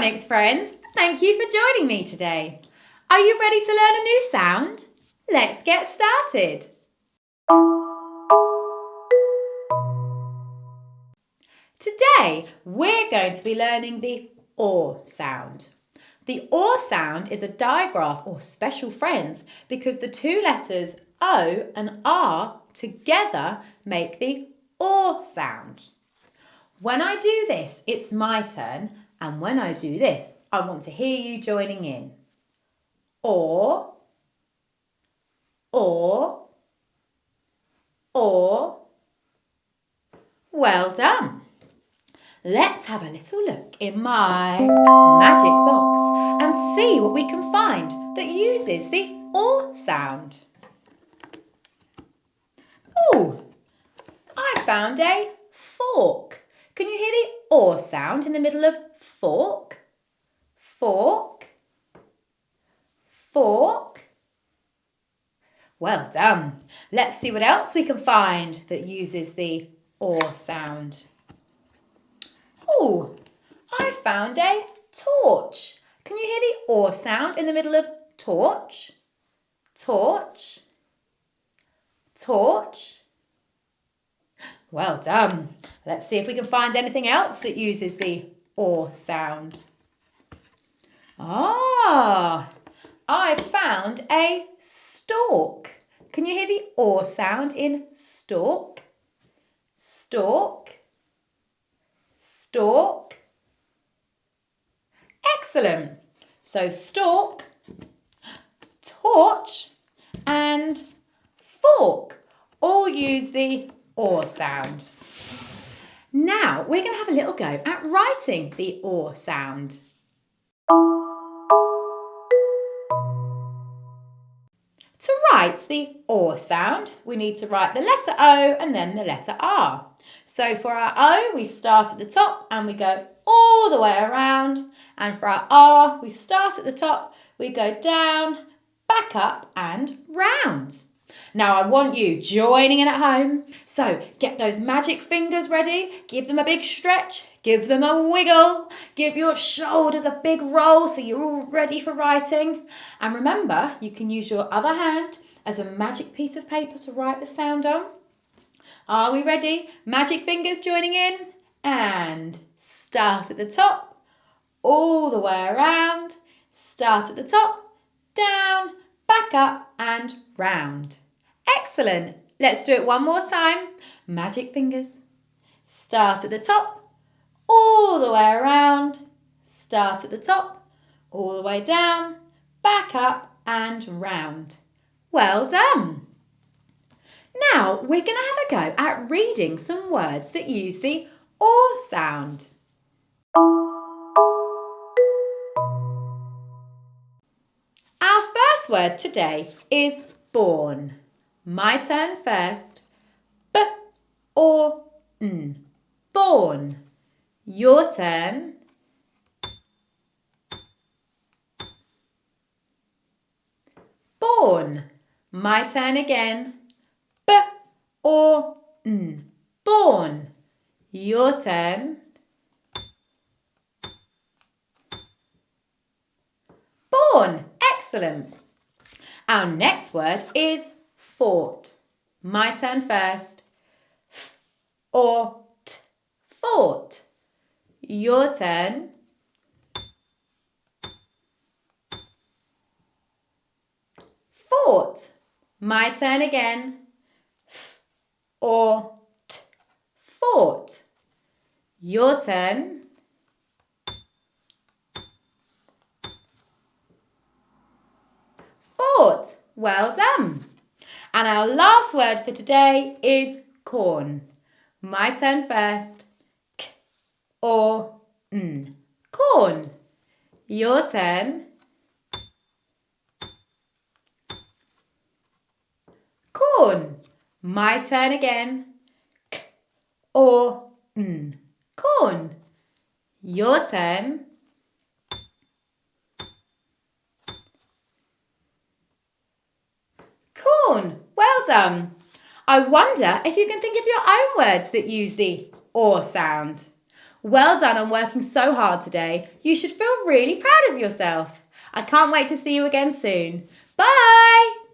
Phonics friends, thank you for joining me today. Are you ready to learn a new sound? Let's get started. Today we're going to be learning the OR sound. The OR sound is a digraph or special friends because the two letters O and R together make the OR sound. When I do this, it's my turn, and when I do this, I want to hear you joining in. OR, OR, OR. Well done. Let's have a little look in my magic box and see what we can find that uses the OR sound. Oh, I found a fork. Can you hear the OR sound in the middle of fork? Fork, fork. Well done. Let's see what else we can find that uses the OR sound. Oh, I found a torch. Can you hear the OR sound in the middle of torch? Torch, torch. Well done. Let's see if we can find anything else that uses the OR sound. Ah, I found a stalk. Can you hear the OR sound in stalk? Stalk, stalk. Excellent. So stalk, torch and fork all use the OR sound. Now we're going to have a little go at writing the OR sound. To write the OR sound, we need to write the letter O and then the letter R. So for our O, we start at the top and we go all the way around. And for our R, we start at the top, we go down, back up and round. Now I want you joining in at home. So get those magic fingers ready, give them a big stretch, give them a wiggle, give your shoulders a big roll so you're all ready for writing. And remember, you can use your other hand as a magic piece of paper to write the sound on. Are we ready? Magic fingers joining in and start at the top, all the way around, start at the top, down, back up and round. Excellent. Let's do it one more time. Magic fingers. Start at the top, all the way around, start at the top, all the way down, back up and round. Well done. Now we're going to have a go at reading some words that use the OR sound. Our first word today is born. My turn first. B or N. Born. Your turn. Born. My turn again. B or N. Born. Your turn. Born. Excellent. Our next word is fort. My turn first. F or T. Fort. Your turn. Fort. My turn again. F or T. Fort. Your turn. Fort. Well done. And our last word for today is corn. My turn first. K or N. Corn. Your turn. Corn. My turn again. K or N. Corn. Your turn. Corn. Well done. I wonder if you can think of your own words that use the OR sound. Well done on working so hard today. You should feel really proud of yourself. I can't wait to see you again soon. Bye!